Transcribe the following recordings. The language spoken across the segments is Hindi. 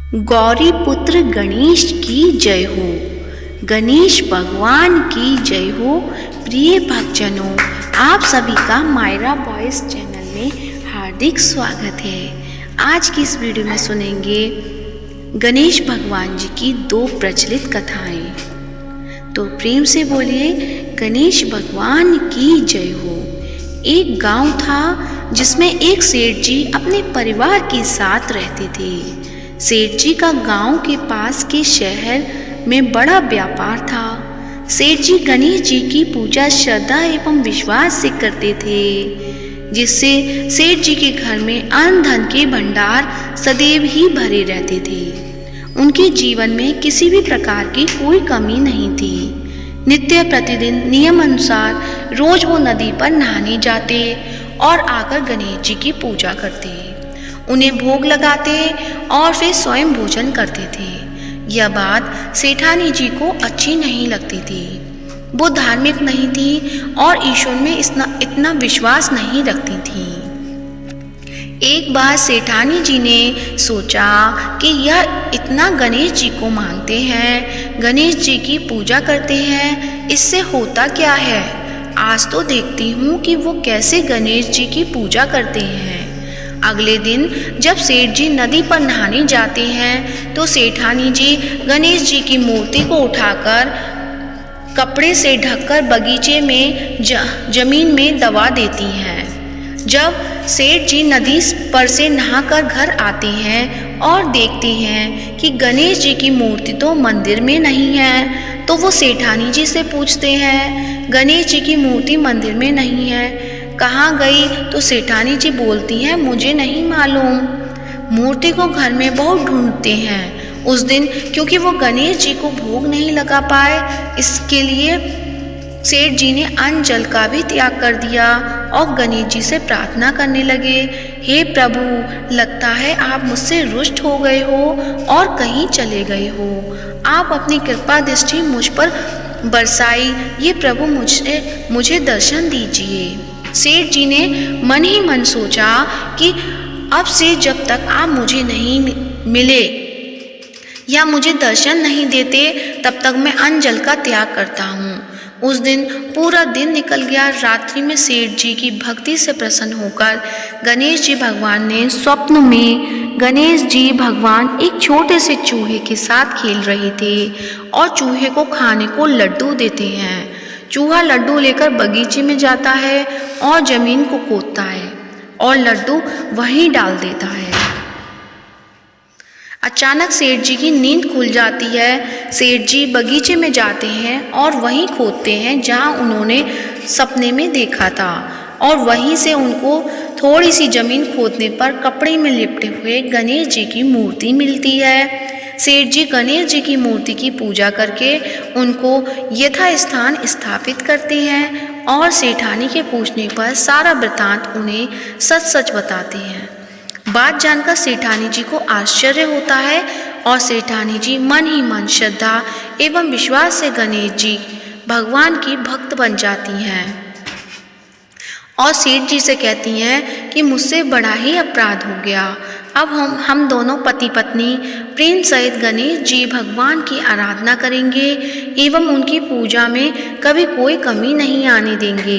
गौरी पुत्र गणेश की जय हो। गणेश भगवान की जय हो। प्रिय भक्तजनों, आप सभी का मायरा वॉइस चैनल में हार्दिक स्वागत है। आज की इस वीडियो में सुनेंगे गणेश भगवान जी की दो प्रचलित कथाएं। तो प्रेम से बोलिए गणेश भगवान की जय हो। एक गांव था जिसमें एक सेठ जी अपने परिवार के साथ रहते थे। सेठ जी का गांव के पास के शहर में बड़ा व्यापार था। सेठ जी गणेश जी की पूजा श्रद्धा एवं विश्वास से करते थे, जिससे सेठ जी के घर में अन्न धन के भंडार सदैव ही भरे रहते थे। उनके जीवन में किसी भी प्रकार की कोई कमी नहीं थी। नित्य प्रतिदिन नियम अनुसार रोज वो नदी पर नहाने जाते और आकर गणेश जी की पूजा करते, उन्हें भोग लगाते और फिर स्वयं भोजन करते थे। यह बात सेठानी जी को अच्छी नहीं लगती थी। वो धार्मिक नहीं थी और ईश्वर में इतना विश्वास नहीं रखती थी। एक बार सेठानी जी ने सोचा कि यह इतना गणेश जी को मानते हैं, गणेश जी की पूजा करते हैं, इससे होता क्या है। आज तो देखती हूँ कि वो कैसे गणेश जी की पूजा करते हैं। अगले दिन जब सेठ जी नदी पर नहाने जाते हैं तो सेठानी जी गणेश जी की मूर्ति को उठाकर कपड़े से ढककर बगीचे में जमीन में दबा देती हैं। जब सेठ जी नदी पर से नहाकर घर आते हैं और देखते हैं कि गणेश जी की मूर्ति तो मंदिर में नहीं है, तो वो सेठानी जी से पूछते हैं, गणेश जी की मूर्ति मंदिर में नहीं है, कहाँ गई? तो सेठानी जी बोलती हैं, मुझे नहीं मालूम। मूर्ति को घर में बहुत ढूंढते हैं। उस दिन क्योंकि वो गणेश जी को भोग नहीं लगा पाए, इसके लिए सेठ जी ने अन्न जल का भी त्याग कर दिया और गणेश जी से प्रार्थना करने लगे, हे प्रभु, लगता है आप मुझसे रुष्ट हो गए हो और कहीं चले गए हो। आप अपनी कृपा दृष्टि मुझ पर बरसाई, ये प्रभु मुझे दर्शन दीजिए। सेठ जी ने मन ही मन सोचा कि अब से जब तक आप मुझे नहीं मिले या मुझे दर्शन नहीं देते, तब तक मैं अन्न जल का त्याग करता हूँ। उस दिन पूरा दिन निकल गया। रात्रि में सेठ जी की भक्ति से प्रसन्न होकर गणेश जी भगवान ने स्वप्न में गणेश जी भगवान एक छोटे से चूहे के साथ खेल रहे थे और चूहे को खाने को लड्डू देते हैं। चूहा लड्डू लेकर बगीचे में जाता है और जमीन को खोदता है और लड्डू वहीं डाल देता है। अचानक सेठ जी की नींद खुल जाती है। सेठ जी बगीचे में जाते हैं और वहीं खोदते हैं जहां उन्होंने सपने में देखा था, और वहीं से उनको थोड़ी सी जमीन खोदने पर कपड़े में लिपटे हुए गणेश जी की मूर्ति मिलती है। सेठ जी गणेश जी की मूर्ति की पूजा करके उनको यथास्थान स्थापित करते हैं और सेठानी के पूछने पर सारा वृतांत उन्हें सच सच बताते हैं। बात जानकर सेठानी जी को आश्चर्य होता है और सेठानी जी मन ही मन श्रद्धा एवं विश्वास से गणेश जी भगवान की भक्त बन जाती हैं और सेठ जी से कहती हैं कि मुझसे बड़ा ही अपराध हो गया। अब हम दोनों पति पत्नी प्रेम सहित गणेश जी भगवान की आराधना करेंगे एवं उनकी पूजा में कभी कोई कमी नहीं आने देंगे।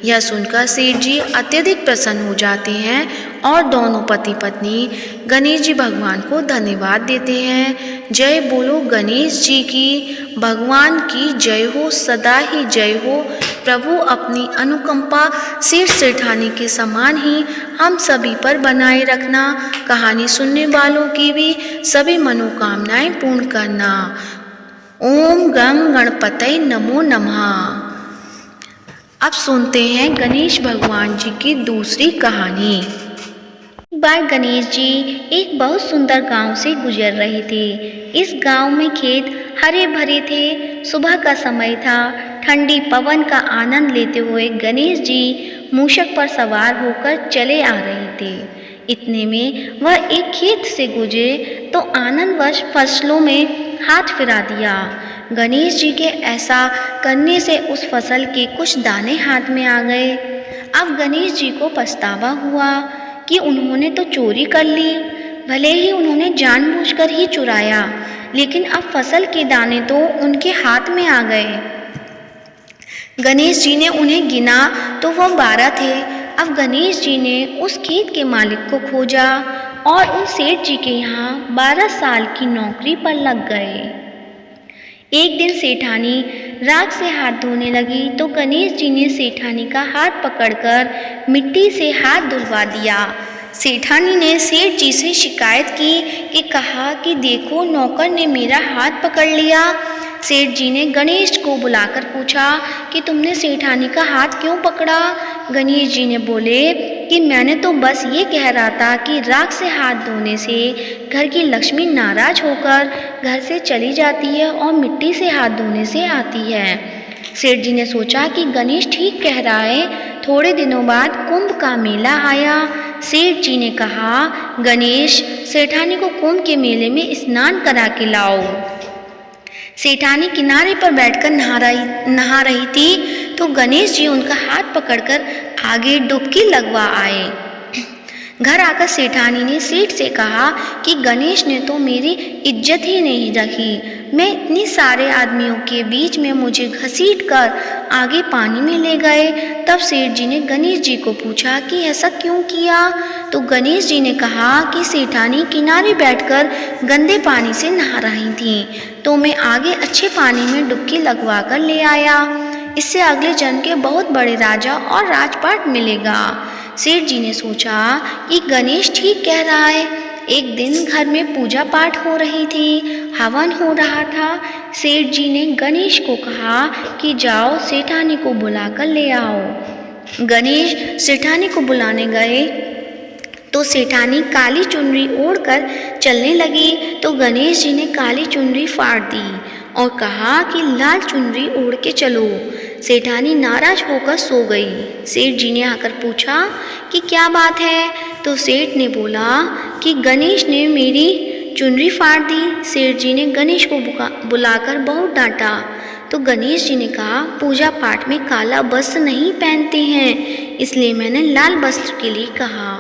यह सुनकर सेठ जी अत्यधिक प्रसन्न हो जाते हैं और दोनों पति पत्नी गणेश जी भगवान को धन्यवाद देते हैं। जय बोलो गणेश जी की, भगवान की जय हो, सदा ही जय हो। प्रभु अपनी अनुकंपा सेठ सेठानी के समान ही हम सभी पर बनाए रखना। कहानी सुनने वालों की भी सभी मनोकामनाएं पूर्ण करना। ओम गं गणपतये नमो नमः। अब सुनते हैं गणेश भगवान जी की दूसरी कहानी। एक बार गणेश जी एक बहुत सुंदर गांव से गुजर रहे थे। इस गांव में खेत हरे भरे थे। सुबह का समय था। ठंडी पवन का आनंद लेते हुए गणेश जी मूषक पर सवार होकर चले आ रहे थे। इतने में वह एक खेत से गुजरे तो आनंदवश फसलों में हाथ फिरा दिया। गणेश जी के ऐसा करने से उस फसल के कुछ दाने हाथ में आ गए। अब गणेश जी को पछतावा हुआ कि उन्होंने तो चोरी कर ली। भले ही उन्होंने जानबूझकर ही चुराया, लेकिन अब फसल के दाने तो उनके हाथ में आ गए। गणेश जी ने उन्हें गिना तो वह 12 थे। अब गणेश जी ने उस खेत के मालिक को खोजा और उन सेठ जी के यहाँ 12 साल की नौकरी पर लग गए। एक दिन सेठानी राख से हाथ धोने लगी तो गणेश जी ने सेठानी का हाथ पकड़कर मिट्टी से हाथ धुलवा दिया। सेठानी ने सेठ जी से शिकायत की कि कहा कि देखो, नौकर ने मेरा हाथ पकड़ लिया। सेठ जी ने गणेश को बुलाकर पूछा कि तुमने सेठानी का हाथ क्यों पकड़ा? गणेश जी ने बोले कि मैंने तो बस ये कह रहा था कि राख से हाथ धोने से घर की लक्ष्मी नाराज होकर घर से चली जाती है और मिट्टी से हाथ धोने से आती है। सेठ जी ने सोचा कि गणेश ठीक कह रहा है। थोड़े दिनों बाद कुंभ का मेला आया। सेठ जी ने कहा, गणेश, सेठानी को कुंभ के मेले में स्नान करा के लाओ। सेठानी किनारे पर बैठकर नहा रही थी तो गणेश जी उनका हाथ पकड़कर आगे डुबकी लगवा आए। घर आकर सेठानी ने सेठ से कहा कि गणेश ने तो मेरी इज्जत ही नहीं रखी। मैं इतने सारे आदमियों के बीच में मुझे घसीट कर आगे पानी में ले गए। तब सेठ जी ने गणेश जी को पूछा कि ऐसा क्यों किया? तो गणेश जी ने कहा कि सेठानी किनारे बैठकर गंदे पानी से नहा रही थी तो मैं आगे अच्छे पानी में डुबकी लगवा कर ले आया। इससे अगले जन्म के बहुत बड़े राजा और राजपाट मिलेगा। सेठ जी ने सोचा कि गणेश ठीक कह रहा है। एक दिन घर में पूजा पाठ हो रही थी, हवन हो रहा था। सेठ जी ने गणेश को कहा कि जाओ, सेठानी को बुलाकर ले आओ। गणेश सेठानी को बुलाने गए तो सेठानी काली चुनरी ओढ़कर चलने लगी तो गणेश जी ने काली चुनरी फाड़ दी और कहा कि लाल चुनरी ओढ़ के चलो। सेठानी नाराज होकर सो गई। सेठ जी ने आकर पूछा कि क्या बात है? तो सेठ ने बोला कि गणेश ने मेरी चुनरी फाड़ दी। सेठ जी ने गणेश को बुलाकर बहुत डांटा तो गणेश जी ने कहा, पूजा पाठ में काला वस्त्र नहीं पहनते हैं, इसलिए मैंने लाल वस्त्र के लिए कहा।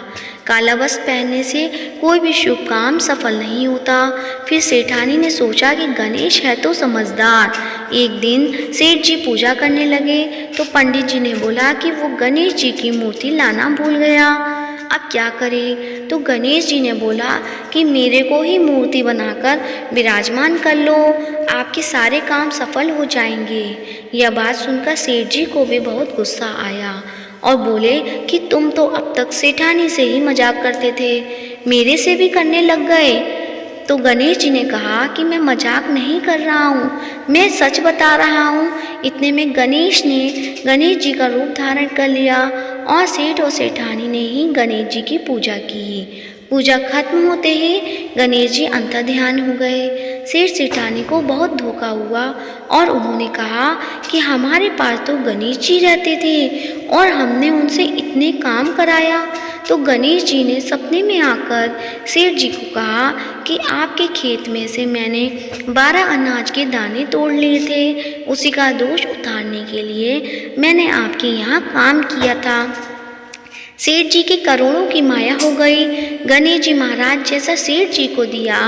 काला वस्त्र पहनने से कोई भी शुभ काम सफल नहीं होता। फिर सेठानी ने सोचा कि गणेश है तो समझदार। एक दिन सेठ जी पूजा करने लगे तो पंडित जी ने बोला कि वो गणेश जी की मूर्ति लाना भूल गया। अब क्या करे? तो गणेश जी ने बोला कि मेरे को ही मूर्ति बनाकर विराजमान कर लो, आपके सारे काम सफल हो जाएंगे। यह बात सुनकर सेठ जी को भी बहुत गुस्सा आया और बोले कि तुम तो अब तक सेठानी से ही मजाक करते थे, मेरे से भी करने लग गए। तो गणेश जी ने कहा कि मैं मजाक नहीं कर रहा हूँ, मैं सच बता रहा हूँ। इतने में गणेश ने गणेश जी का रूप धारण कर लिया और सेठ और सेठानी ने ही गणेश जी की पूजा की। पूजा खत्म होते ही गणेश जी अंतर्ध्यान हो गए। सेठ सेठानी को बहुत धोखा हुआ और उन्होंने कहा कि हमारे पास तो गणेश जी रहते थे और हमने उनसे इतने काम कराया। तो गणेश जी ने सपने में आकर सेठ जी को कहा कि आपके खेत में से मैंने 12 अनाज के दाने तोड़ लिए थे, उसी का दोष उतारने के लिए मैंने आपके यहाँ काम किया था। सेठ जी की करोड़ों की माया हो गई। गणेश जी महाराज जैसा सेठ जी को दिया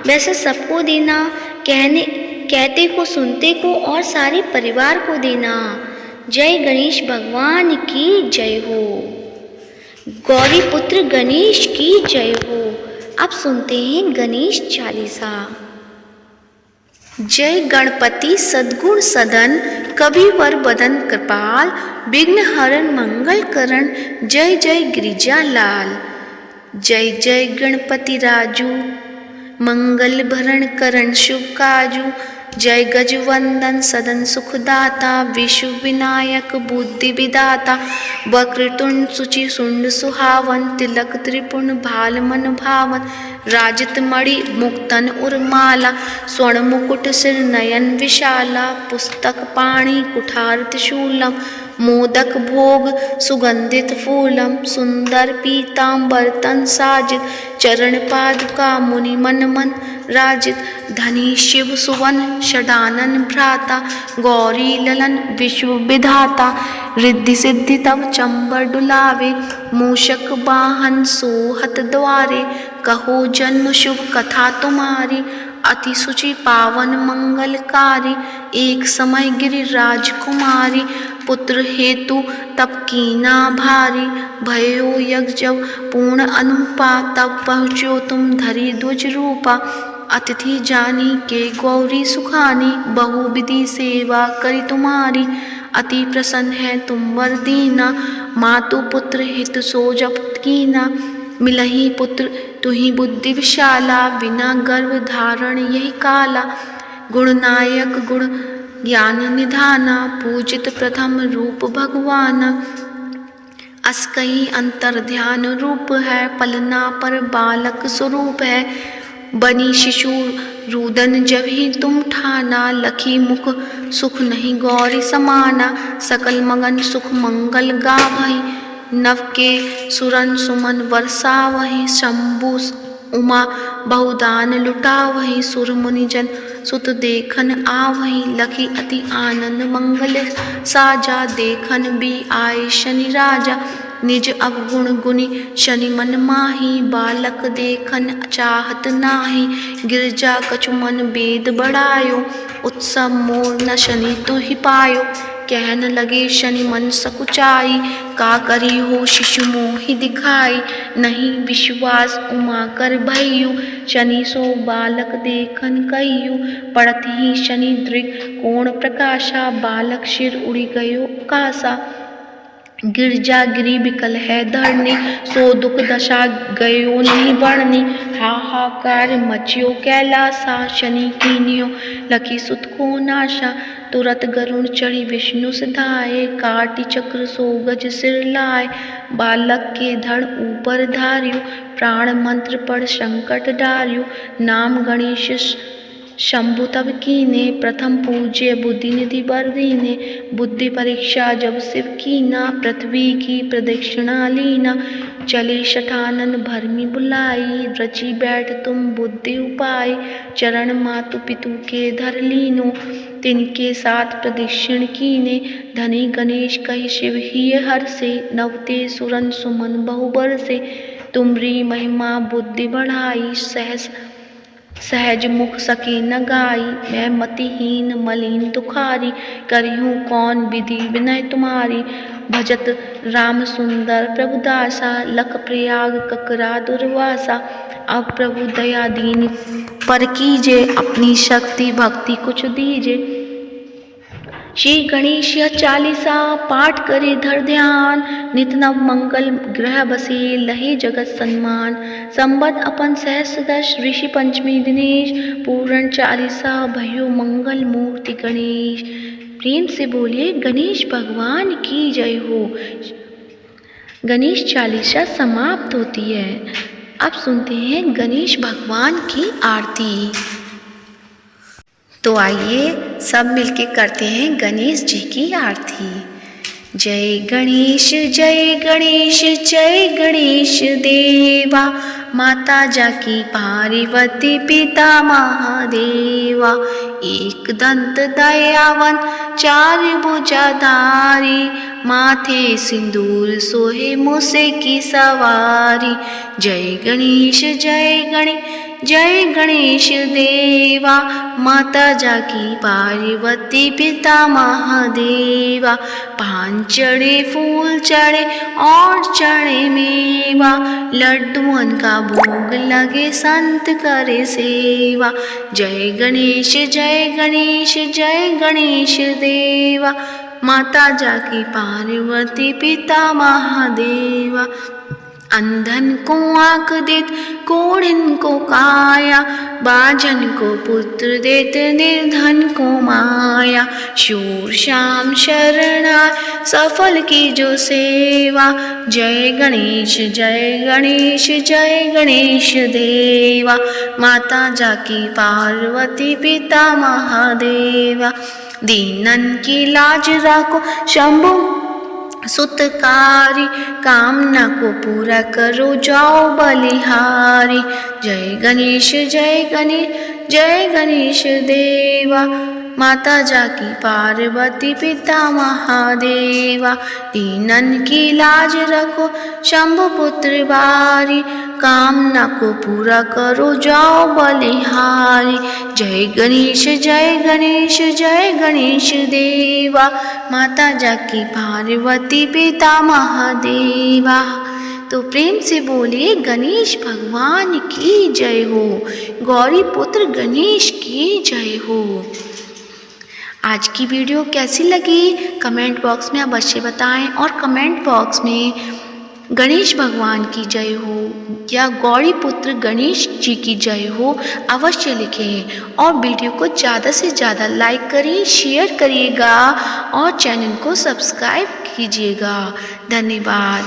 वैसे सबको देना, कहते को सुनते को और सारे परिवार को देना। जय गणेश भगवान की जय हो, गौरी पुत्र गणेश की जय हो। अब सुनते हैं गणेश चालीसा। जय गणपति सद्गुण सदन, कविवर बदन कृपाल, विघ्न हरण मंगल करण, जय जय गिरिजा लाल। जय जय गणपति राजू, मंगल भरण करण शुभ काजू। जय गजवंदन सदन सुखदाता, विश्व विनायक बुद्धि विदाता। वक्रतुंड सुचि सुंड सुहावन, तिलक त्रिपुण भाल मन भावन। राजित मणि मुक्तन उर्माला, स्वर्ण मुकुट सिर नयन विशाला। पुस्तक पाणि कुठार त्रिशूलम, मोदक भोग सुगंधित फूलम सुंदर पीतांबर तन साजित चरण पादुका मुनि मन मन राजित धनी शिव सुवन षडानन भ्राता गौरी ललन विश्व विधाता रिद्धि सिद्धि तब चंबर डुलावे मूषक वाहन सोहत द्वारे कहो जन्म शुभ कथा तुम्हारी अति सुचि पावन मंगलकारी एक समय गिरिराज कुमारी पुत्र हेतु तब कीना भारी भयो यज्ञ जब पूर्ण अनुपा तब पहुँचो तुम धरी ध्वज रूपा अतिथि जानी के गौरी सुखानी बहुविधि सेवा करी तुम्हारी अति प्रसन्न है तुम वर दीना मातु पुत्र हित सो जप कीना मिलही पुत्र तुही बुद्धि विशाला बिना गर्भ धारण यही काला गुणनायक गुण ज्ञान निधाना पूजित प्रथम रूप भगवान अस्कई अंतर ध्यान रूप है पलना पर बालक स्वरूप है बनी शिशु रुदन जब ही तुम ठाना लखी मुख सुख नहीं गौरी समाना सकल मगन सुख मंगल गावही नव के सुरन सुमन वर्षा वही शंभु उमा बहुदान लुटा वही सुर मुनिजन सुत देखन आवही लखी अति आनंद मंगल साजा देखन भी आए शनि राजा निज अवगुण गुनी शनि मन माही बालक देखन चाहत नाही गिरजा कछु मन वेद बढ़ायो उत्सव मोर न शनि तु ही पायो कहन लगे शनि मन सकुचाई का करी हो शिशु मोहि दिखाई नहीं विश्वास उमा कर भयु शनि सो बालक देखन कहियु पड़त ही शनि दृग कोण प्रकाशा बालक शिर उड़ी गयो कासा गिरजा गिरी विकल है धरनी सो दुख दशा गयो नहीं बढ़नी हाहाकार मचियो कैलासा शनि कीनियो लखी सुत को नाशा तुरत गरुण चढ़ी विष्णु सिधाए काटी चक्र सो गज सिर लाए बालक के धड़ ऊपर धार्यो प्राण मंत्र पढ़ संकट डार्यो नाम गणेश शंभु तब कीने प्रथम पूज्य बुद्धि निधि बर दीने बुद्धि परीक्षा जब शिव कीना पृथ्वी की प्रदक्षिणा लीना चले शठानन भरमी बुलाई रची बैठ तुम बुद्धि उपाय चरण मातु पितु के धर लीनो तिनके साथ प्रदक्षिण कीने धनी गणेश कहि शिव ही हर से नवते सुरन सुमन बहुबर से तुमरी महिमा बुद्धि बढ़ाई सहज मुख सके न गाई मैं मतिहीन मलिन तुखारी करिहूँ कौन विधि विनय तुम्हारी भजत राम सुंदर प्रभु दासा लख प्रयाग ककरा दुर्वासा अब प्रभु दया दीन पर कीजे अपनी शक्ति भक्ति कुछ दीजे श्री गणेश चालीसा पाठ करे धर ध्यान नित नव मंगल ग्रह बसे लहे जगत सम्मान संबत अपन सहस्रदश ऋषि पंचमी दिनेश पूर्ण चालीसा भयो मंगल मूर्ति गणेश प्रेम से बोलिए गणेश भगवान की जय हो। गणेश चालीसा समाप्त होती है। अब सुनते हैं गणेश भगवान की आरती। तो आइए सब मिलके करते हैं गणेश जी की आरती। जय गणेश जय गणेश जय गणेश देवा माता जाकी पार्वती पिता महादेवा एक दंत दयावन चार भुजाधारी माथे सिंदूर सोहे मूसे की सवारी जय गणेश जय गणेश देवा माता जाकी पार्वती पिता महादेवा पान चढ़े फूल चढ़े और चढ़े मेवा लड्डुअन का भोग लगे संत करे सेवा जय गणेश जय गणेश देवा माता जाकी पार्वती पिता महादेवा अंधन को आँख देत कोढ़िन को काया बाजन को पुत्र देत निर्धन को माया शूर श्याम शरणा सफल की जो सेवा जय गणेश जय गणेश देवा माता जाकी पार्वती पिता महादेवा दीनन की लाज राखो शंभु सुतकारी, कामना को पूरा करो जाओ बलिहारी। जय गणेश जय गणेश जय गणेश देवा, माता जाकी पार्वती पिता महादेवा। दीनन की लाज रखो शंभु पुत्र बारी, कामना को पूरा करो जाओ बलिहारी। जय गणेश जय गणेश जय गणेश देवा, माता जाकी पार्वती पिता महादेवा। तो प्रेम से बोलिए गणेश भगवान की जय हो, गौरी पुत्र गणेश की जय हो। आज की वीडियो कैसी लगी कमेंट बॉक्स में अवश्य बताएं, और कमेंट बॉक्स में गणेश भगवान की जय हो या गौरी पुत्र गणेश जी की जय हो अवश्य लिखें। और वीडियो को ज़्यादा से ज़्यादा लाइक करिए, शेयर करिएगा और चैनल को सब्सक्राइब कीजिएगा। धन्यवाद।